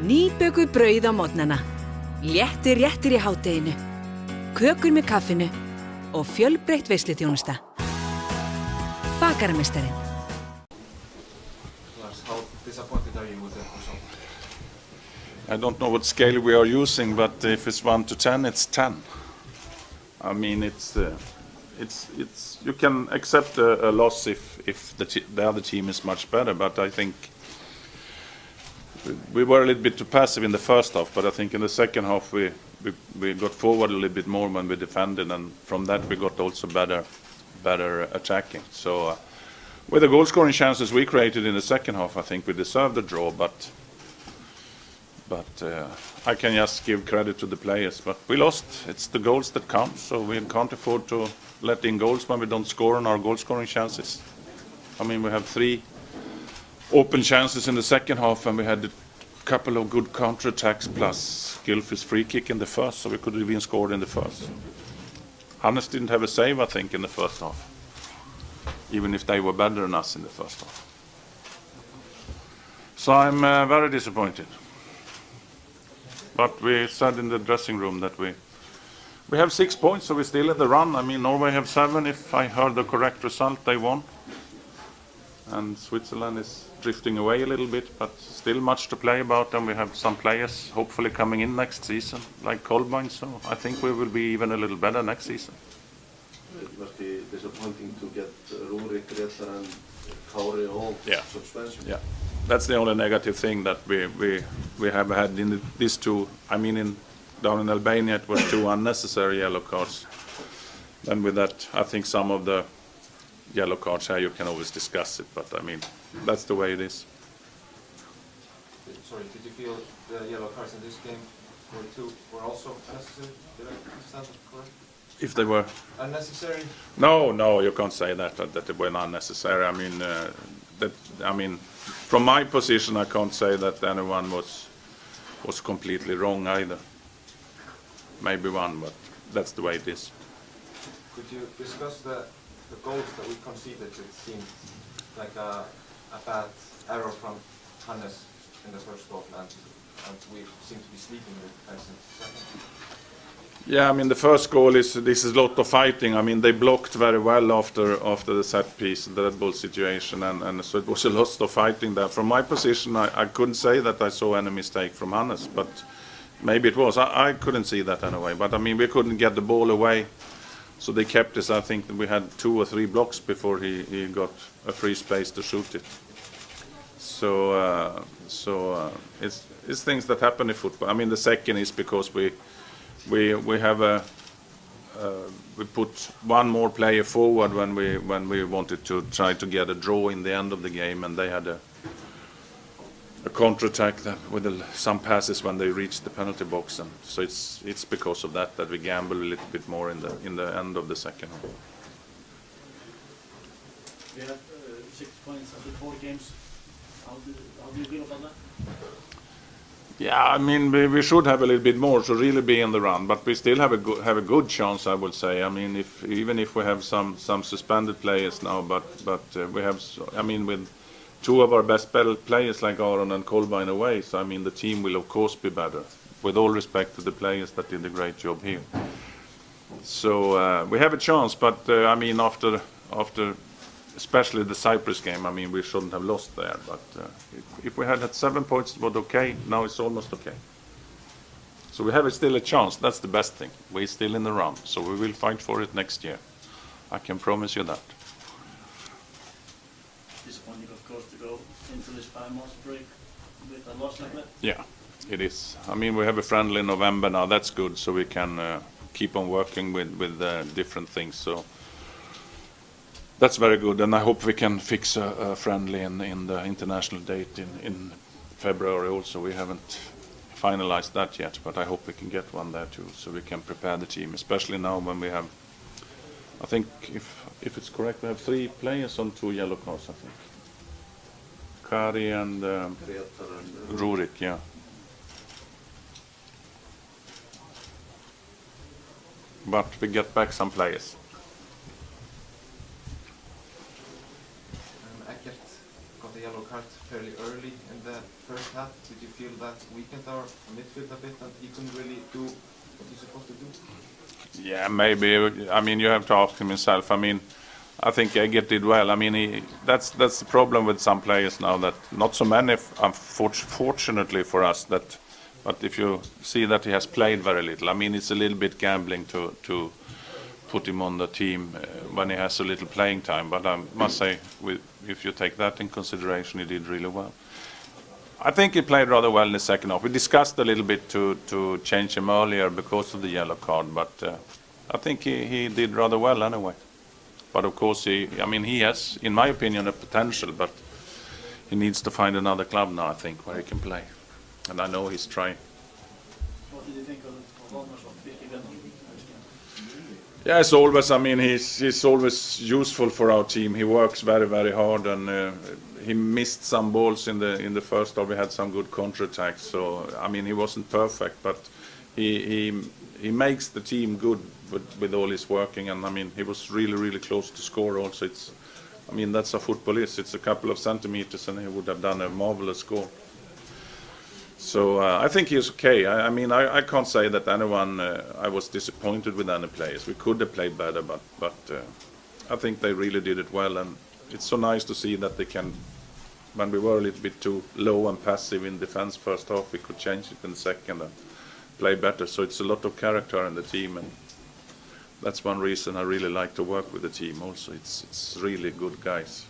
Nýbökuð brauð á morgnana, léttir réttir í hádeginu, kökur með kaffinu og fjölbreytt veisluþjónusta. Bakarameistarinn. Lars, how disappointed are you with the result? I don't know what scale we are using, but if it's 1 to 10, it's 10. I mean, it's you can accept a loss if the other team is much better, but I think we were a little bit too passive in the first half, but I think in the second half we got forward a little bit more when we defended, and from that we got also better attacking. So with the goal scoring chances we created in the second half, I think we deserved a draw, but I can just give credit to the players. But we lost. It's the goals that count, so we can't afford to let in goals when we don't score on our goal scoring chances. I mean, we have 3 open chances in the second half, and we had a couple of good counter-attacks plus Gylfi's free kick in the first, so we could have even scored in the first. Hannes didn't have a save, I think, in the first half, even if they were better than us in the first half. So I'm very disappointed. But we said in the dressing room that we have 6 points, so we're still in the run. I mean, Norway have 7. If I heard the correct result, they won. And Switzerland is drifting away a little bit, but still much to play about. And we have some players hopefully coming in next season, like Kolbeinn. So I think we will be even a little better next season. It must be disappointing to get Rúrik, Gretar and Kári all suspension. Yeah, that's the only negative thing that we have had in these 2. I mean, down in Albania it was 2 unnecessary yellow cards. Then with that, I think some of the yellow cards here, you can always discuss it, but I mean, that's the way it is. Sorry, did you feel the yellow cards in this game were also unnecessary? Did I understand that correct? If they were unnecessary? No, you can't say that they were unnecessary. I mean, from my position, I can't say that anyone was completely wrong either. Maybe one, but that's the way it is. Could you discuss the goals that we conceded? It seemed like a bad error from Hannes in the first goal, and we seem to be sleeping with defense in the second. Yeah, I mean, the first goal this is a lot of fighting. I mean, they blocked very well after the set piece, the Red Bull situation, and so it was a lot of fighting there. From my position, I couldn't say that I saw any mistake from Hannes, but maybe it was. I couldn't see that anyway. But I mean, we couldn't get the ball away, so they kept us. I think that we had 2 or 3 blocks before he got a free space to shoot it. So it's things that happen in football. I mean, the second is because we put one more player forward when we wanted to try to get a draw in the end of the game, and they had a counter-attack with some passes when they reached the penalty box, and so it's because of that we gamble a little bit more in the end of the second half. We have 6 points after 4 games. How do you feel about that? Yeah, I mean, we should have a little bit more to really be in the run, but we still have a good chance, I would say. I mean, even if we have some suspended players now, but we have, I mean, with 2 of our best players like Aron and Kolbeinn away, so I mean, the team will of course be better. With all respect to the players that did a great job here. So we have a chance, but I mean, after especially the Cyprus game, I mean, we shouldn't have lost there. But if we had 7 points, it was okay. Now it's almost okay. So we have still a chance. That's the best thing. We're still in the run, so we will fight for it next year. I can promise you that. Disappointing, of course, to go into this 5-month break with a loss like that. Yeah, it is. I mean, we have a friendly in November now. That's good, so we can keep on working with different things. So that's very good, and I hope we can fix a friendly in the international date in February also. We haven't finalized that yet, but I hope we can get one there too, so we can prepare the team, especially now when we have, I think, if it's correct, we have 3 players on 2 yellow cards, I think. Kari and Rúrik, yeah. But we get back some players. Eggert got a yellow card fairly early in the first half. Did you feel that weakened our midfield a bit and he couldn't really do what he's supposed to do? Yeah, maybe. I mean, you have to ask him himself. I mean, I think Eggert did well. I mean, that's the problem with some players now, that not so many, unfortunately for us, that. But if you see that he has played very little, I mean, it's a little bit gambling to put him on the team when he has a little playing time. But I must say, if you take that in consideration, he did really well. I think he played rather well in the second half. We discussed a little bit to change him earlier because of the yellow card, but I think he did rather well anyway. But of course, he has, in my opinion, a potential, but he needs to find another club now, I think, where he can play. And I know he's trying. What did you think of Lars? Yeah, as always, I mean, he's always useful for our team. He works very, very hard, and he missed some balls in the first half. We had some good counter-attacks, so I mean, he wasn't perfect, but he makes the team good with all his working, and I mean, he was really, really close to score also. That's how football is. It's a couple of centimeters, and he would have done a marvelous score. So I think he's okay. I can't say that anyone. I was disappointed with any players. We could have played better, but I think they really did it well, and it's so nice to see that they can. When we were a little bit too low and passive in defense first half, we could change it in the second and play better. So it's a lot of character in the team, and that's one reason I really like to work with the team. Also, it's really good guys.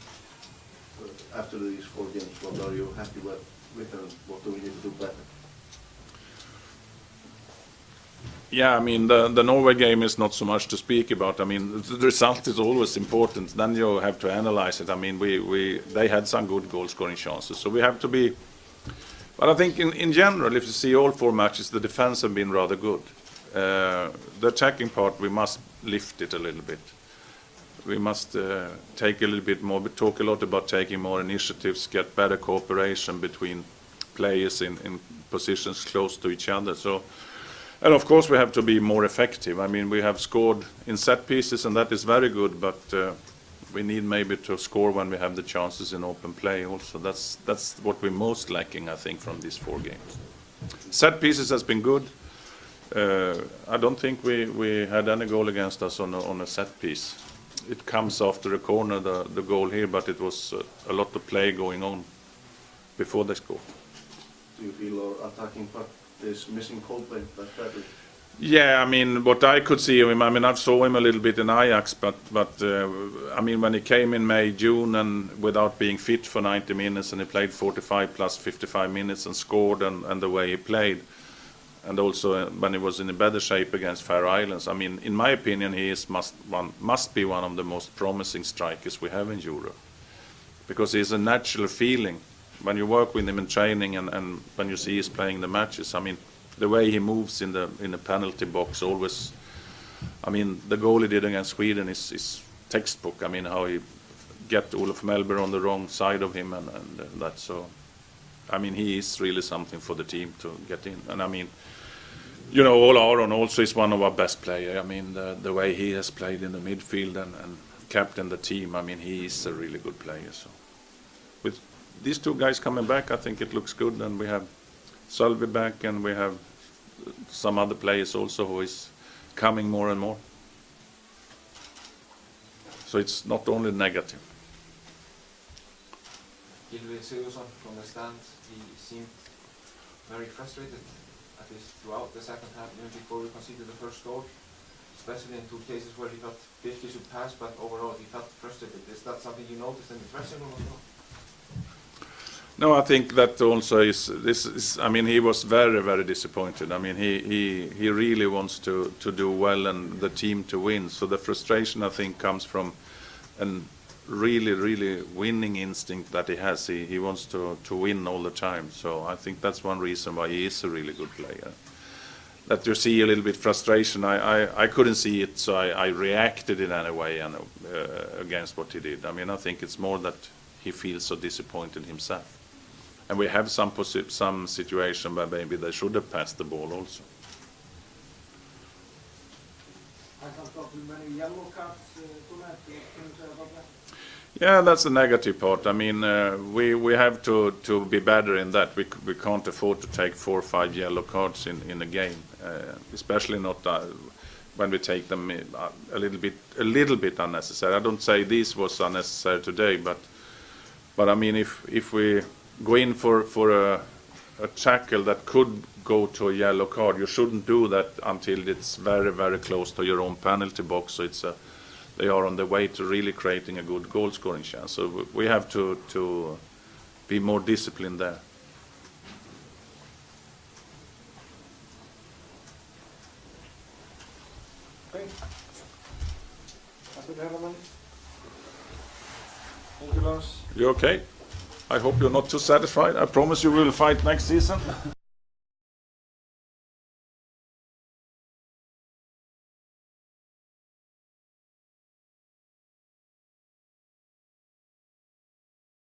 After these 4 games, what are you happy with? And what do we need to do better? Yeah, I mean, the Norway game is not so much to speak about. I mean, the result is always important. Then you have to analyze it. I mean, they had some good goal-scoring chances, so we have to be. But I think in general, if you see all 4 matches, the defense have been rather good. The attacking part, we must lift it a little bit. We must take a little bit more, talk a lot about taking more initiatives, get better cooperation between players in positions close to each other. So, and of course we have to be more effective. I mean, we have scored in set pieces, and that is very good, but we need maybe to score when we have the chances in open play also. That's what we're most lacking, I think, from these 4 games. Set pieces has been good. I don't think we had any goal against us on a set piece. It comes after a corner, the goal here, but it was a lot of play going on before they scored. Do you feel our attacking part is missing Coldplay that badly? Yeah, I mean, what I could see of him, I mean, I saw him a little bit in Ajax, but I mean, when he came in May, June, and without being fit for 90 minutes, and he played 45 plus 55 minutes and scored, and the way he played, and also when he was in a better shape against Faroe Islands, I mean, in my opinion, he must be one of the most promising strikers we have in Europe, because he's a natural feeling when you work with him in training and when you see he's playing the matches. I mean, the way he moves in the penalty box always. I mean, the goal he did against Sweden is textbook. I mean, how he get Olof Mellberg on the wrong side of him and that. So, I mean, he is really something for the team to get in. And I mean, you know, Ola Aron also is one of our best players. I mean, the way he has played in the midfield and captained the team, I mean, he is a really good player. So, with these 2 guys coming back, I think it looks good. And we have Sölvi back, and we have some other players also who is coming more and more. So it's not only negative. Gylfi Sigurðsson from the stands, he seemed very frustrated, at least throughout the second half, even before we conceded the first goal, especially in 2 cases where he got Birkir should pass, but overall he felt frustrated. Is that something you noticed in the dressing room as well? No, I think that also is. I mean, he was very, very disappointed. I mean, he really wants to do well and the team to win. So the frustration, I think, comes from a really, really winning instinct that he has. He wants to win all the time. So I think that's one reason why he is a really good player. That you see a little bit frustration. I couldn't see it, so I reacted in any way against what he did. I mean, I think it's more that he feels so disappointed himself. And we have some situation where maybe they should have passed the ball also. I have got many yellow cards tonight. Can you say about that? Yeah, that's the negative part. I mean, we have to be better in that. We can't afford to take 4 or 5 yellow cards in a game, especially not when we take them a little bit unnecessary. I don't say this was unnecessary today, but I mean, if we go in for a tackle that could go to a yellow card, you shouldn't do that until it's very, very close to your own penalty box. So they are on the way to really creating a good goal scoring chance. So we have to be more disciplined there. Okay. Happy gentlemen. Thank you, Lars. You okay? I hope you're not too satisfied. I promise you will fight next season.